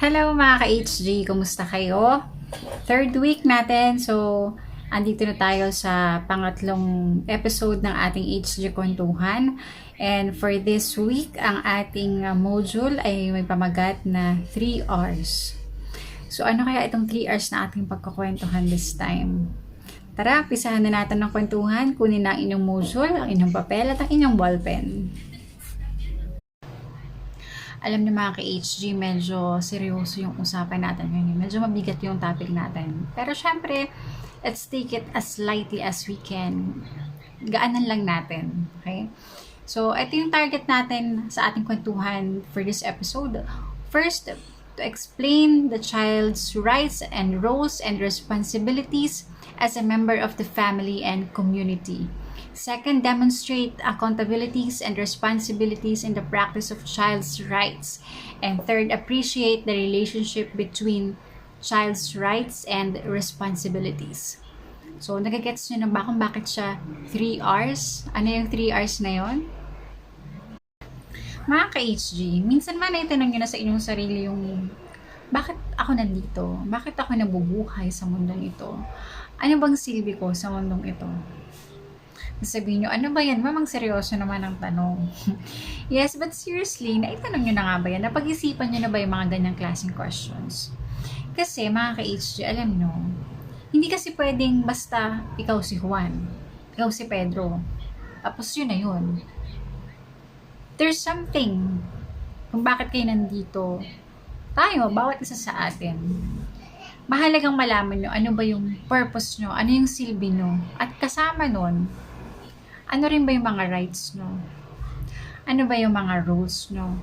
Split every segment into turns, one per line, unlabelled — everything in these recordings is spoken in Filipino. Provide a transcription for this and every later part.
Hello mga ka-HG, kumusta kayo? Third week natin, so andito na tayo sa pangatlong episode ng ating HG Kwentuhan. And for this week, ang ating module ay may pamagat na 3 hours. So ano kaya itong 3 hours na ating pagkukwentuhan this time? Tara, pisahan na natin ng kwentuhan, kunin na ang inyong module, ang inyong papel at ang inyong ballpen. Alam niyo mga ka-HG, medyo seryoso yung usapan natin ngayon. Medyo mabigat yung topic natin. Pero syempre, let's take it as lightly as we can. Gaanan lang natin. Okay? So, ito yung target natin sa ating kwentuhan for this episode. First, to explain the child's rights and roles and responsibilities as a member of the family and community. Second, demonstrate accountabilities and responsibilities in the practice of child's rights. And third, appreciate the relationship between child's rights and responsibilities. So, nagagets nyo na ba kung bakit siya 3 hours? Ano yung 3 hours na yon? Mga ka-HG, minsan man naitanong nyo na sa inyong sarili yung bakit ako nandito? Bakit ako nabubuhay sa mundong ito? Ano bang silbi ko sa mundong ito? Sabihin nyo, ano ba yan? Mamang seryoso naman ang tanong. Yes, but seriously, naitanong nyo na nga ba yan? Napag-isipan nyo na ba yung mga ganyang klaseng questions? Kasi, mga ka-HG, alam nyo, hindi kasi pwedeng basta ikaw si Juan, ikaw si Pedro, tapos yun na yun. There's something kung bakit kayo nandito. Tayo, bawat isa sa atin. Mahalagang malaman nyo ano ba yung purpose nyo, ano yung silbi nyo, at kasama nun, ano rin ba yung mga rights nyo? Ano ba yung mga rules nyo?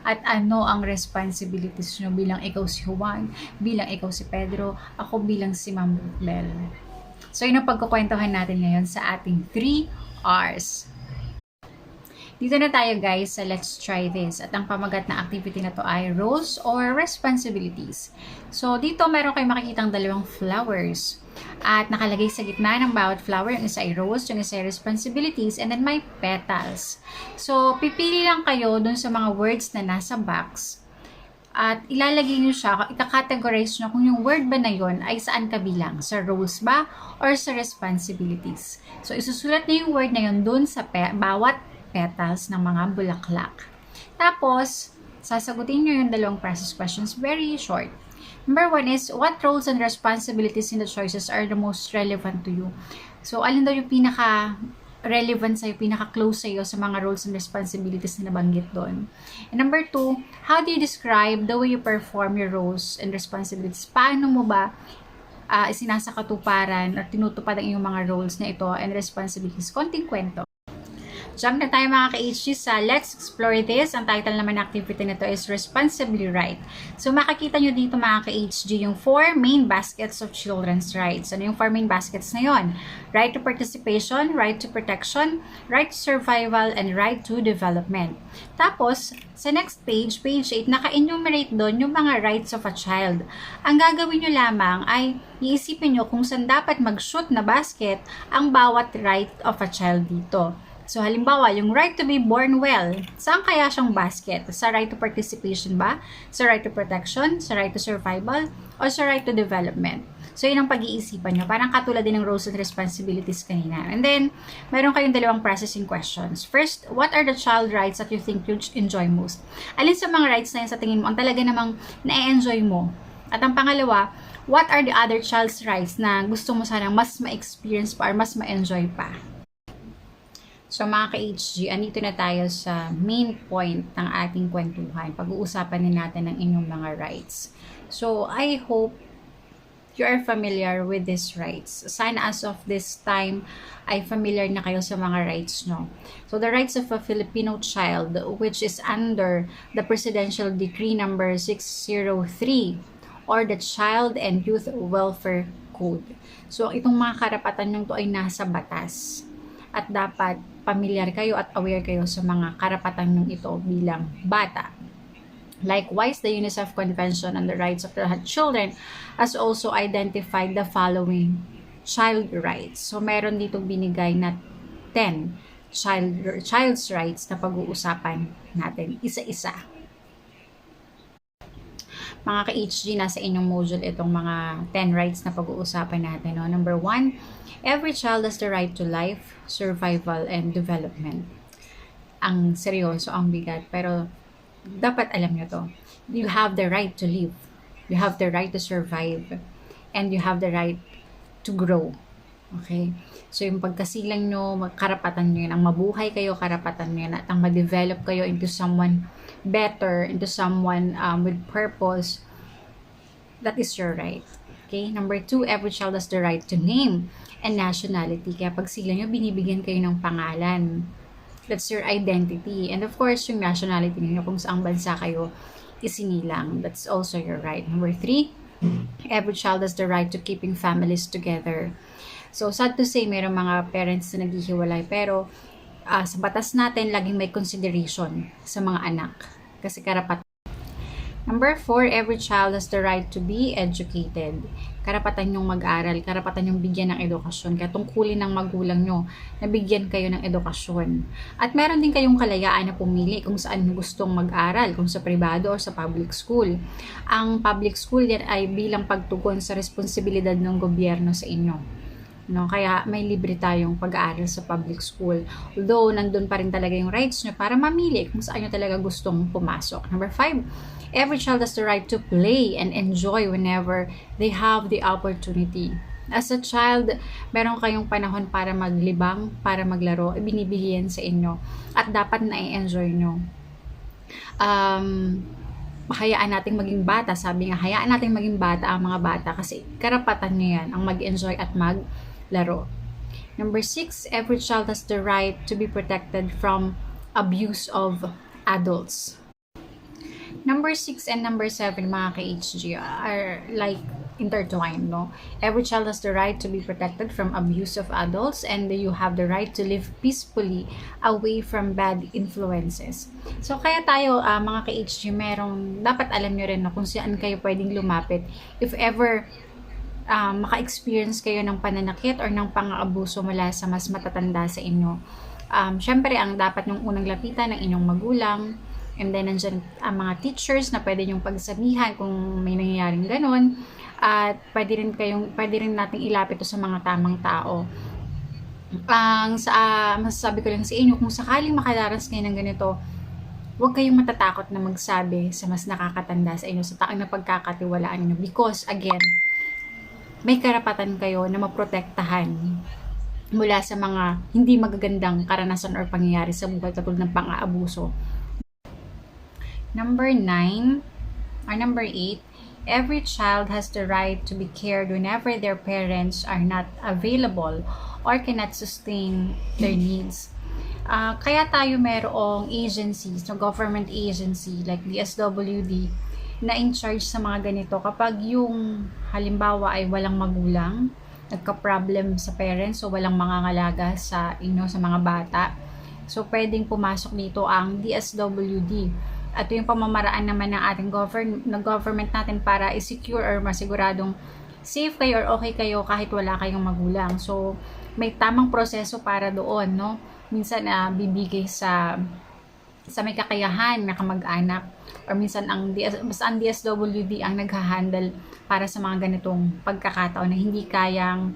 At ano ang responsibilities nyo bilang ikaw si Juan, bilang ikaw si Pedro, ako bilang si Ma'am Bell. So yun ang pagkukwentuhan natin ngayon sa ating 3 hours. Dito na tayo guys sa Let's Try This. At ang pamagat na activity na to ay roles or responsibilities. So dito meron kayong makikitang dalawang flowers. At nakalagay sa gitna ng bawat flower, yung isa ay rose, yung isa ay responsibilities, and then may petals. So pipili lang kayo dun sa mga words na nasa box. At ilalagay nyo siya, ika-categorize nyo kung yung word ba na yon ay saan kabilang. Sa roles ba or sa responsibilities. So isusulat nyo yung word na yon dun sa bawat petals ng mga bulaklak. Tapos, sasagutin nyo yung dalawang process questions, very short. Number 1 is, what roles and responsibilities in the choices are the most relevant to you? So, alin daw yung pinaka-relevant sa'yo, pinaka-close sa'yo sa mga roles and responsibilities na nabanggit doon? And number 2, how do you describe the way you perform your roles and responsibilities? Paano mo ba isinasakatuparan or tinutupad ang iyong mga roles na ito and responsibilities? Konting kwento. Jump na tayo mga ka-HG sa Let's Explore This. Ang title naman ng activity nito is Responsibly Right. So makikita nyo dito mga ka-HG yung 4 main baskets of children's rights. Ano yung 4 main baskets na yon? Right to participation, right to protection, right to survival, and right to development. Tapos, sa next page, page 8, naka-enumerate doon yung mga rights of a child. Ang gagawin nyo lamang ay iisipin nyo kung saan dapat mag-shoot na basket ang bawat right of a child dito. So, halimbawa, yung right to be born well, saan kaya siyang basket? Sa right to participation ba? Sa right to protection? Sa right to survival? O sa right to development? So, yun ang pag-iisipan nyo. Parang katulad din ng roles and responsibilities kanina. And then, meron kayong dalawang processing questions. First, what are the child rights that you think you enjoy most? Alin sa mga rights na yun sa tingin mo ang talaga namang na-enjoy mo? At ang pangalawa, what are the other child's rights na gusto mo sanang mas ma-experience pa or mas ma-enjoy pa? So mga ka-HG, andito na tayo sa main point ng ating kwentuhan. Pag-uusapan din natin ng inyong mga rights. So I hope you are familiar with these rights. Sana as of this time ay familiar na kayo sa mga rights nyo. So the rights of a Filipino child, which is under the Presidential Decree number 603 or the Child and Youth Welfare Code. So itong mga karapatan nyo to ay nasa batas. At dapat pamilyar kayo at aware kayo sa mga karapatan ng ito bilang bata. Likewise, the UNICEF Convention on the Rights of the Children has also identified the following child rights. So, meron ditong binigay na 10 child's rights na pag-uusapan natin isa-isa. Mga ka-HG, nasa inyong module itong mga 10 rights na pag-uusapan natin. No? Number 1, every child has the right to life, survival, and development. Ang seryoso, ang bigat, pero dapat alam nyo to. You have the right to live. You have the right to survive. And you have the right to grow. Okay? So, yung pagkasilang nyo, karapatan nyo yun. Ang mabuhay kayo, karapatan nyo yun. At ang ma-develop kayo into someone better, into someone with purpose, that is your right. Okay? Number 2, every child has the right to name and nationality. Kaya pag sila nyo, binibigyan kayo ng pangalan. That's your identity. And of course, yung nationality niyo, kung saang bansa kayo isinilang. That's also your right. Number 3, every child has the right to keeping families together. So, sad to say, mayroong mga parents na naghihiwalay. Pero, sa batas natin, laging may consideration sa mga anak. Kasi karapatan. Number 4, every child has the right to be educated. Karapatan nyong mag-aral, karapatan nyong bigyan ng edukasyon. Kaya tungkulin ng magulang nyo na bigyan kayo ng edukasyon. At meron din kayong kalayaan na pumili kung saan gustong mag-aral, kung sa pribado o sa public school. Ang public school yan ay bilang pagtugon sa responsibilidad ng gobyerno sa inyo. No, kaya may libre tayong pag-aaral sa public school. Although, nandun pa rin talaga yung rights nyo para mamili kung saan nyo talaga gustong pumasok. Number 5, every child has the right to play and enjoy whenever they have the opportunity. As a child, meron kayong panahon para maglibang, para maglaro, ibinibigyan sa inyo. At dapat na-enjoy nyo. Hayaan nating maging bata. Sabi nga, hayaan nating maging bata ang mga bata kasi karapatan nyo yan, ang mag-enjoy at maglaro. Number 6, every child has the right to be protected from abuse of adults. Number 6 and number 7, mga ka-HG, are like intertwined, no? Every child has the right to be protected from abuse of adults, and you have the right to live peacefully away from bad influences. So, kaya tayo, mga ka-HG, dapat alam nyo rin, no, kung saan kayo pwedeng lumapit if ever maka-experience kayo ng pananakit or ng pang-aabuso mula sa mas matatanda sa inyo. Syempre, ang dapat nyong unang lapitan ng inyong magulang, and then nandyan ang mga teachers na pwede nyong pagsabihan kung may nangyayaring ganon, at pwede rin nating ilapit to sa mga tamang tao. Masasabi ko lang sa inyo, kung sakaling makadaras kayo ng ganito, huwag kayong matatakot na magsabi sa mas nakakatanda sa inyo, sa taong na pagkakatiwalaan ninyo, because again, may karapatan kayo na maprotektahan mula sa mga hindi magagandang karanasan or pangyayari sa buhay katulad ng pang-aabuso. Number 9 or number 8, every child has the right to be cared whenever their parents are not available or cannot sustain their needs. Kaya tayo merong agencies, no, government agency like DSWD, na in charge sa mga ganito kapag yung halimbawa ay walang magulang, nagka-problem sa parents o walang mangangalaga sa sa mga bata. So pwedeng pumasok dito ang DSWD. At yung pamamaraan naman ng ating government natin para i-secure or masiguradong safe kayo or okay kayo kahit wala kayong magulang. So may tamang proseso para doon, no? Minsan bibigay sa may kakayahan na kamag-anak, or minsan ang DSWD ang naghahandle para sa mga ganitong pagkakataon na hindi kayang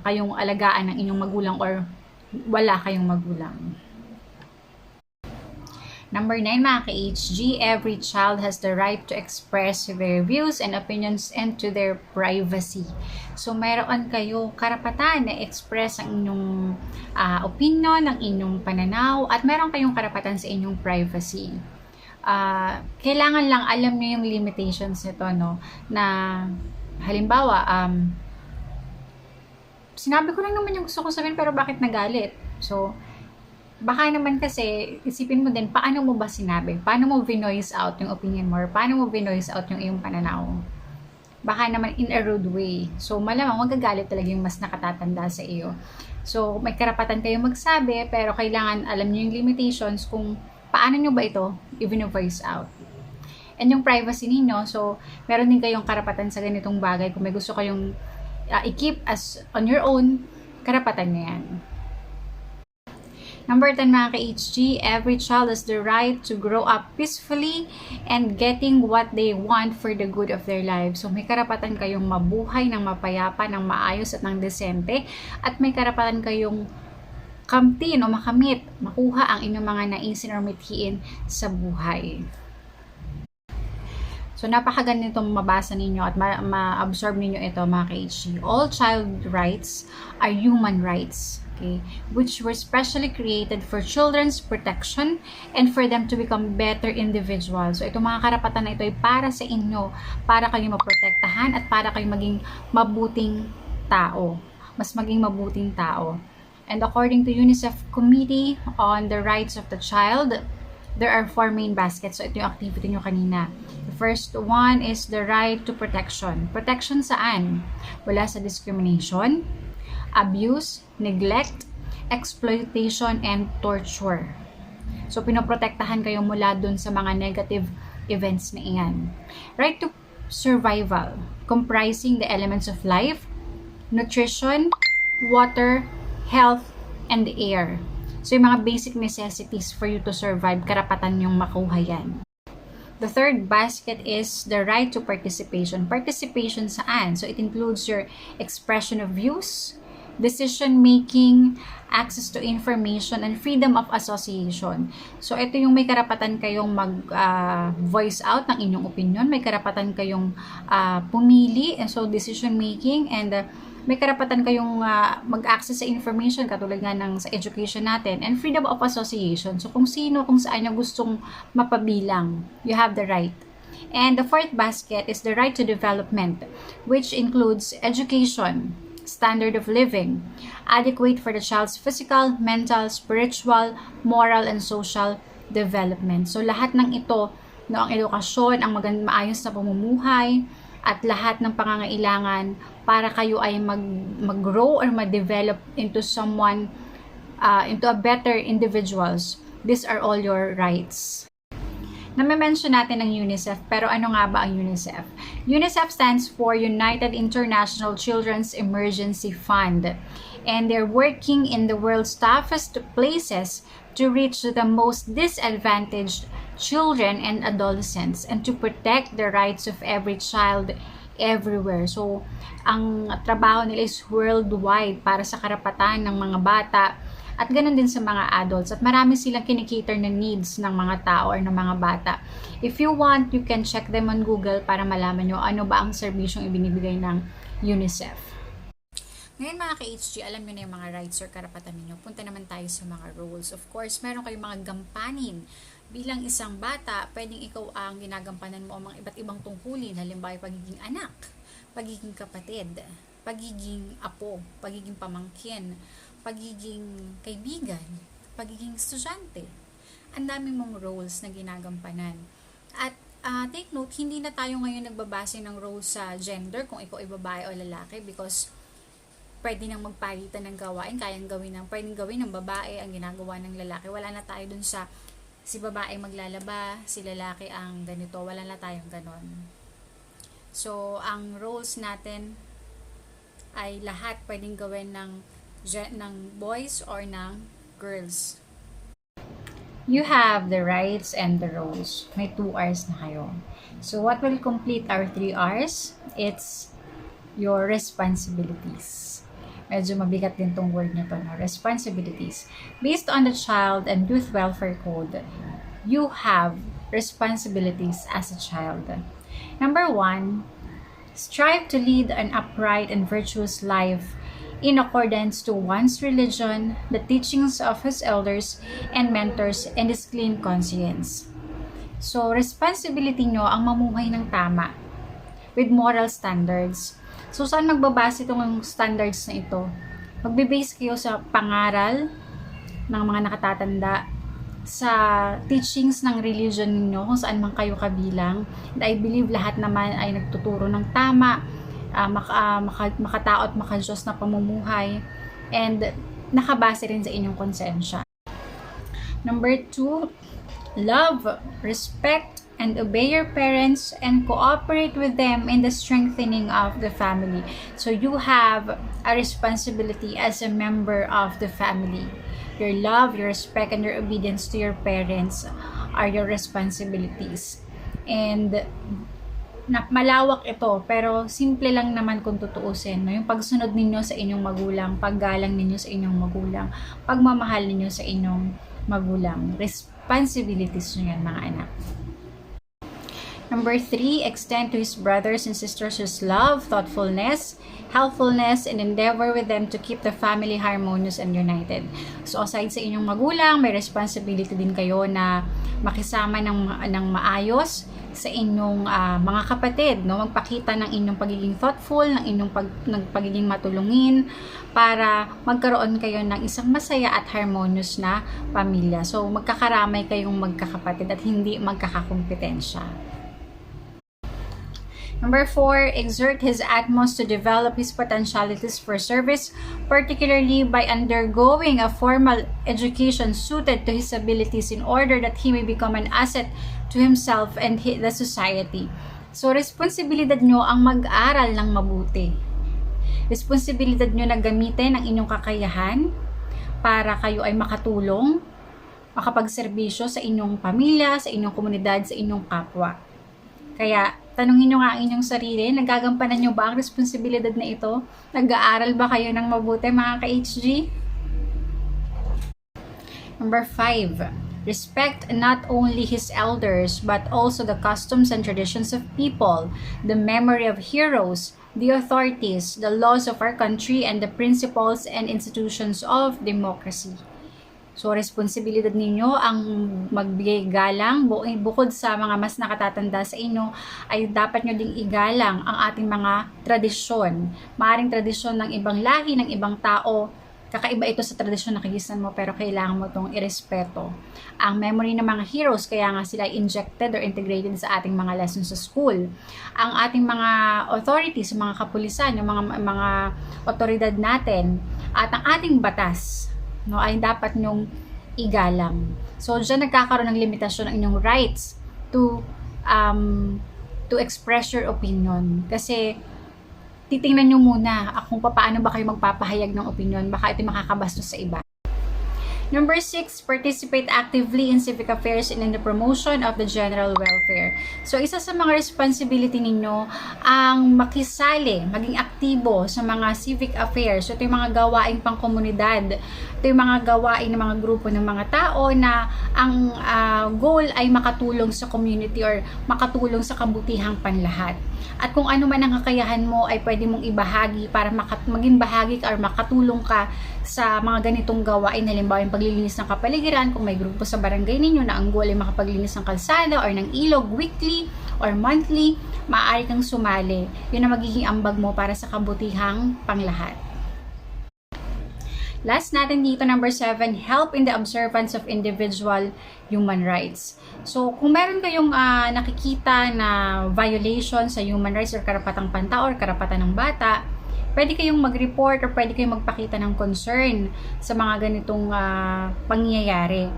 kayong alagaan ng inyong magulang or wala kayong magulang. Number 9, mga ka-HG, every child has the right to express their views and opinions and to their privacy. So, mayroon kayo karapatan na express ang inyong opinion, ang inyong pananaw, at meron kayong karapatan sa inyong privacy. Kailangan lang alam niyo yung limitations nito, no? Na, halimbawa, sinabi ko lang naman yung gusto ko sabihin pero bakit nagalit? So, baka naman kasi, isipin mo din, paano mo ba sinabi? Paano mo vinoise out yung opinion mo? Or paano mo vinoise out yung iyong pananaw? Baka naman in a rude way. So, malamang magagalit talaga yung mas nakatatanda sa iyo. So, may karapatan kayo magsabi, pero kailangan alam niyo yung limitations kung paano nyo ba ito i-voice out. And yung privacy ninyo, so, meron din kayong karapatan sa ganitong bagay. Kung may gusto kayong i-keep as on your own, karapatan nyo yan. Number 10 mga ka-HG, every child has the right to grow up peacefully and getting what they want for the good of their lives. So may karapatan kayong mabuhay ng mapayapa, ng maayos at ng desente, at may karapatan kayong kamtin o makamit, makuha ang inyong mga naisin or mithiin sa buhay. So, napakaganda nitong mabasa ninyo at ma-absorb ninyo ito mga ka-HG. All child rights are human rights, okay, which were specially created for children's protection and for them to become better individuals. So, itong mga karapatan na ito ay para sa inyo, para kayo maprotektahan at para kayo maging mabuting tao. Mas maging mabuting tao. And according to UNICEF Committee on the Rights of the Child, there are 4 main baskets. So, ito yung activity nyo kanina. The first one is the right to protection. Protection saan? Wala sa discrimination, abuse, neglect, exploitation, and torture. So, pinoprotektahan kayo mula dun sa mga negative events na iyan. Right to survival, comprising the elements of life, nutrition, water, health, and the air. So, yung mga basic necessities for you to survive, karapatan yung makuha yan. The third basket is the right to participation. Participation saan? So, it includes your expression of views, decision-making, access to information, and freedom of association. So, ito yung may karapatan kayong mag-voice out ng inyong opinion. May karapatan kayong pumili, and so decision-making, and may karapatan kayong mag-access sa information katulad nga ng sa education natin, and freedom of association. So kung sino, kung saan nyo gustong mapabilang, you have the right. And the fourth basket is the right to development, which includes education, standard of living, adequate for the child's physical, mental, spiritual, moral, and social development. So lahat ng ito, no, ang edukasyon, ang maayos na pamumuhay, at lahat ng pangangailangan para kayo ay mag-grow or ma-develop into someone, into a better individuals. These are all your rights. Nami-mention natin ang UNICEF, pero ano nga ba ang UNICEF? UNICEF stands for United International Children's Emergency Fund, and they're working in the world's toughest places to reach the most disadvantaged children and adolescents and to protect the rights of every child everywhere. So, ang trabaho nila is worldwide para sa karapatan ng mga bata at ganoon din sa mga adults. At marami silang kinikater na needs ng mga tao or ng mga bata. If you want, you can check them on Google para malaman nyo ano ba ang serbisyong ibinibigay ng UNICEF. Ngayon mga ka-HG, alam nyo na yung mga rights or karapatan ninyo. Punta naman tayo sa mga roles. Of course, meron kayong mga gampanin. Bilang isang bata, pwedeng ikaw ang ginagampanan mo ang mga iba't ibang tungkulin. Halimbawa, pagiging anak, pagiging kapatid, pagiging apo, pagiging pamangkin, pagiging kaibigan, pagiging estudyante. Ang dami mong roles na ginagampanan. At take note, hindi na tayo ngayon nagbabase ng roles sa gender, kung ikaw ay babae o lalaki, because pwede nang magpalitan ng gawain, pwedeng gawin ng babae ang ginagawa ng lalaki. Wala na tayo dun sa si babae maglalaba, si lalaki ang ganito. Wala na tayong ganon. So, ang roles natin ay lahat pwedeng gawin ng boys or ng girls. You have the rights and the roles. May 2 R's na kayo. So, what will complete our 3 R's? It's your responsibilities. Medyo mabigat din tong word na to, no? Responsibilities. Based on the Child and Youth Welfare Code, you have responsibilities as a child. Number 1, strive to lead an upright and virtuous life in accordance to one's religion, the teachings of his elders and mentors, and his clean conscience. So, responsibility nyo ang mamuhay ng tama with moral standards. So, saan magbabase itong standards na ito? Magbe-base kayo sa pangaral ng mga nakatatanda, sa teachings ng religion ninyo, kung saan man kayo kabilang. And I believe lahat naman ay nagtuturo ng tama, makatao at makadiyos na pamumuhay, and nakabase rin sa inyong konsensya. Number 2, love, respect, and obey your parents and cooperate with them in the strengthening of the family. So you have a responsibility as a member of the family Your love, your respect, and your obedience to your parents are your responsibilities. And malawak ito, pero simple lang naman kung tutuusin, no? Yung pagsunod ninyo sa inyong magulang, paggalang ninyo sa inyong magulang, pagmamahal ninyo sa inyong magulang. Responsibilities nyo yan, mga anak. Number 3, extend to his brothers and sisters his love, thoughtfulness, helpfulness, and endeavor with them to keep the family harmonious and united. So aside sa inyong magulang, may responsibility din kayo na makisama ng maayos sa inyong mga kapatid, no? Magpakita ng inyong pagiging thoughtful, ng inyong pagiging matulungin para magkaroon kayo ng isang masaya at harmonious na pamilya. So magkakaramay kayong magkakapatid at hindi magkakakompetensya. Number 4, exert his utmost to develop his potentialities for service, particularly by undergoing a formal education suited to his abilities in order that he may become an asset to himself and the society. So, responsibilidad nyo ang mag-aral ng mabuti. Responsibilidad nyo na gamitin ang inyong kakayahan para kayo ay makatulong, makapagserbisyo sa inyong pamilya, sa inyong komunidad, sa inyong kapwa. Kaya, tanungin nyo nga ang inyong sarili, nagagampanan nyo ba ang responsibilidad na ito? Nag-aaral ba kayo ng mabuti, mga ka-HG? Number 5, respect not only his elders, but also the customs and traditions of people, the memory of heroes, the authorities, the laws of our country, and the principles and institutions of democracy. So, responsibilidad ninyo ang magbigay galang. Bukod sa mga mas nakatatanda sa inyo, ay dapat nyo ding igalang ang ating mga tradisyon. Maaring tradisyon ng ibang lahi, ng ibang tao. Kakaiba ito sa tradisyon na kagisan mo, pero kailangan mo itong irespeto. Ang memory ng mga heroes, kaya nga sila injected or integrated sa ating mga lessons sa school. Ang ating mga authorities, mga kapulisan, yung mga otoridad natin, at ang ating batas, no, ay dapat nyong igalang. So, dyan nagkakaroon ng limitasyon ng inyong rights to express your opinion. Kasi, titingnan nyo muna kung paano ba kayo magpapahayag ng opinion. Baka ito makakabastos sa iba. Number 6, participate actively in civic affairs and in the promotion of the general welfare. So, isa sa mga responsibility ninyo ang makisali, maging aktibo sa mga civic affairs. So, ito yung mga gawain pang komunidad. Ito yung mga gawain ng mga grupo ng mga tao na ang goal ay makatulong sa community or makatulong sa kabutihang panlahat. At kung ano man ang kakayahan mo ay pwede mong ibahagi para maging bahagi ka or makatulong ka sa mga ganitong gawain. Halimbawa yung paglilinis ng kapaligiran, kung may grupo sa barangay ninyo na ang goal ay makapaglinis ng kalsada or ng ilog weekly or monthly, maaari kang sumali. Yun ang magiging ambag mo para sa kabutihang panglahat. Last natin dito, number 7, help in the observance of individual human rights. So, kung meron kayong nakikita na violation sa human rights or karapatang pantao or karapatan ng bata, pwede kayong mag-report or pwede kayong magpakita ng concern sa mga ganitong pangyayari.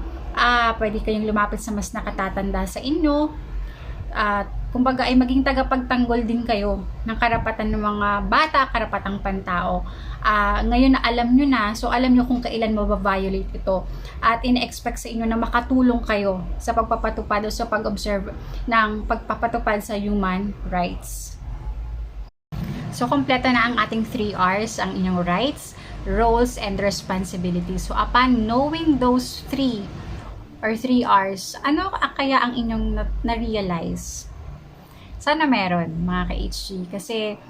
Pwede kayong lumapit sa mas nakatatanda sa inyo. Kumbaga ay maging tagapagtanggol din kayo ng karapatan ng mga bata, karapatang pantao. Ngayon na alam nyo na, so alam nyo kung kailan mababiolate ito. At in-expect sa inyo na makatulong kayo sa pagpapatupad o sa pag-observe ng pagpapatupad sa human rights. So, kompleto na ang ating 3 R's, ang inyong rights, roles, and responsibilities. So, upon knowing those 3 R's, ano kaya ang inyong na-realize? Sana meron, mga ka-HG. Kasi,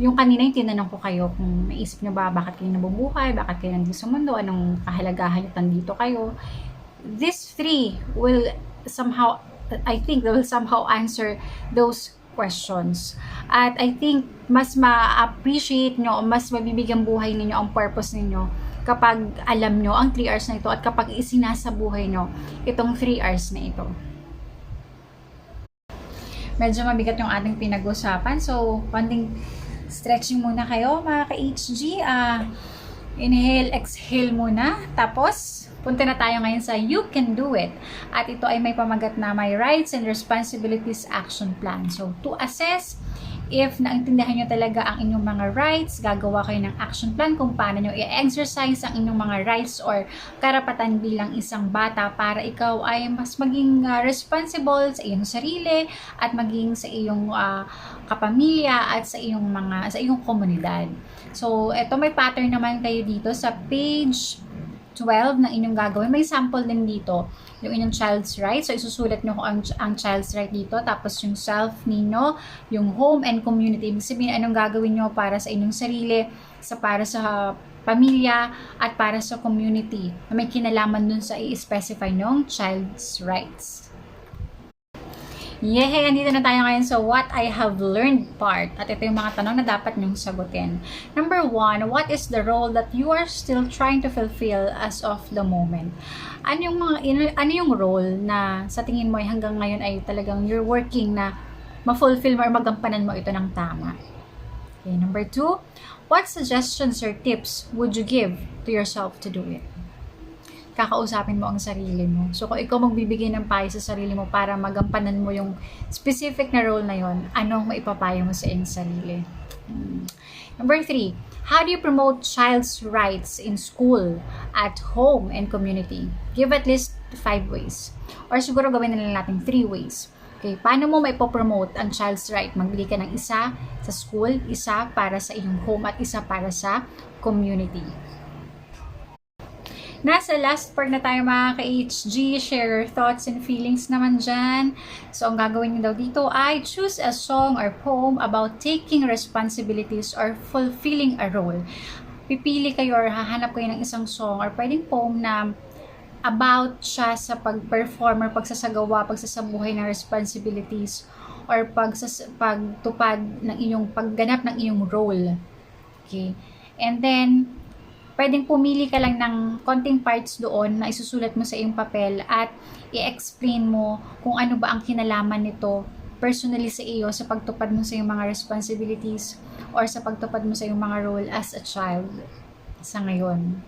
yung kanina yung tinanong ko kayo kung naisip nyo ba bakit kayo nabubuhay, bakit kayo nandito sa mundo, anong kahalagahan nyo dito kayo. These 3 will somehow, I think, they will somehow answer those questions. At I think, mas ma-appreciate nyo, mas mabibigyan buhay ninyo ang purpose ninyo kapag alam nyo ang 3 R's na ito at kapag isinasa buhay nyo itong 3 R's na ito. Medyo mabigat yung ating pinag-usapan. So, konting stretching muna kayo, mga ka-HG. Inhale, exhale muna. Tapos, punta na tayo ngayon sa You Can Do It. At ito ay may pamagat na My Rights and Responsibilities Action Plan. So, to assess If naintindihan nyo talaga ang inyong mga rights, gagawa kayo ng action plan kung paano nyo i-exercise ang inyong mga rights or karapatan bilang isang bata para ikaw ay mas maging responsible sa iyong sarili at maging sa iyong kapamilya at sa iyong komunidad. So, eto may pattern naman kayo dito sa page 12 na inyong gagawin. May sample din dito, yung inyong child's right. So, isusulat nyo kung ang child's right dito. Tapos, yung self ninyo, yung home and community. Ibig sabihin, anong gagawin nyo para sa inyong sarili, para sa pamilya, at para sa community. May kinalaman dun sa i-specify nyong child's rights. Yehey! Andito na tayo ngayon sa what I have learned part. At ito yung mga tanong na dapat nyong sagutin. Number 1, what is the role that you are still trying to fulfill as of the moment? Ano yung role na sa tingin mo ay hanggang ngayon ay talagang you're working na ma-fulfill mo or magampanan mo ito ng tama? Okay, number 2, what suggestions or tips would you give to yourself to do it? Kakausapin mo ang sarili mo. So, kung ikaw magbibigay ng payo sa sarili mo para magampanan mo yung specific na role na yon, anong maipapayo mo sa iyong sarili? Number 3, how do you promote child's rights in school, at home, and community? Give at least 5 ways. Or siguro gawin na lang natin 3 ways. Okay, paano mo maipopromote ang child's right? Magbigay ka ng isa sa school, isa para sa iyong home, at isa para sa community. Nasa last part na tayo mga ka-HG, share your thoughts and feelings naman dyan. So, ang gagawin nyo daw dito ay choose a song or poem about taking responsibilities or fulfilling a role. Pipili kayo or hahanap kayo ng isang song or pwedeng poem na about siya sa pag-perform or pagsasabuhay ng responsibilities or pagtupad ng pagganap ng iyong role. Okay? And then, pwedeng pumili ka lang ng konting parts doon na isusulat mo sa iyong papel at i-explain mo kung ano ba ang kinalaman nito personally sa iyo sa pagtupad mo sa iyong mga responsibilities or sa pagtupad mo sa iyong mga role as a child sa ngayon.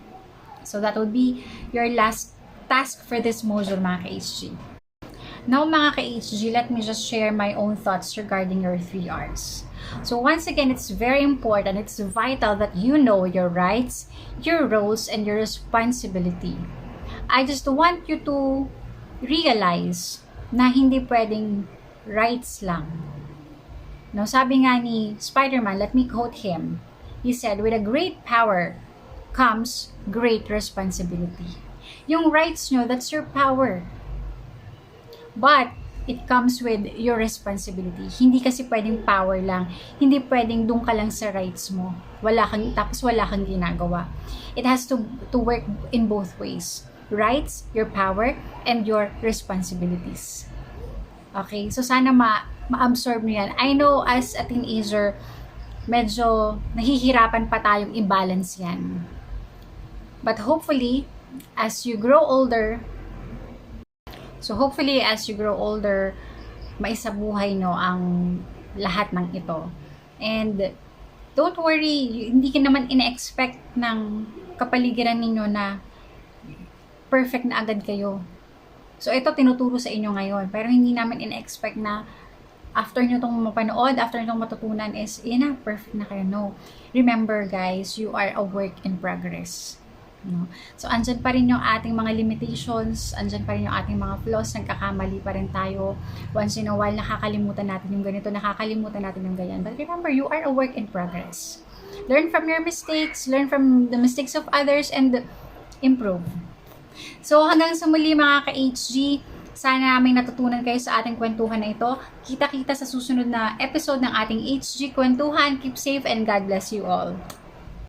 So that would be your last task for this module mga ka-HG. Now mga ka-HG, let me just share my own thoughts regarding your 3 R's. So once again, it's very important, it's vital that you know your rights, your roles, and your responsibility. I just want you to realize na hindi pwedeng rights lang. No, sabi nga ni Spider-Man, let me quote him. He said, with a great power comes great responsibility. Yung rights nyo, that's your power. But it comes with your responsibility. Hindi kasi pwedeng power lang. Hindi pwedeng doon ka lang sa rights mo. Tapos wala kang ginagawa. It has to work in both ways. Rights, your power, and your responsibilities. Okay? So sana ma-absorb nyo yan. I know as a teenager, medyo nahihirapan pa tayong i-balance yan. But hopefully, as you grow older, maisabuhay no ang lahat ng ito. And don't worry, hindi ka naman ina-expect ng kapaligiran ninyo na perfect na agad kayo. So ito tinuturo sa inyo ngayon, pero hindi namin ina-expect na after nyo itong mapanood, after nyo itong matutunan is, perfect na kayo. No. Remember guys, you are a work in progress. No? So, andyan pa rin yung ating mga limitations, andyan pa rin yung ating mga flaws, nagkakamali pa rin tayo. Once in a while, nakakalimutan natin yung ganito, nakakalimutan natin yung ganyan. But remember, you are a work in progress. Learn from your mistakes, learn from the mistakes of others, and improve. So, hanggang sa muli mga ka-HG, sana may natutunan kayo sa ating kwentuhan na ito. Kita-kita sa susunod na episode ng ating HG Kwentuhan. Keep safe and God bless you all.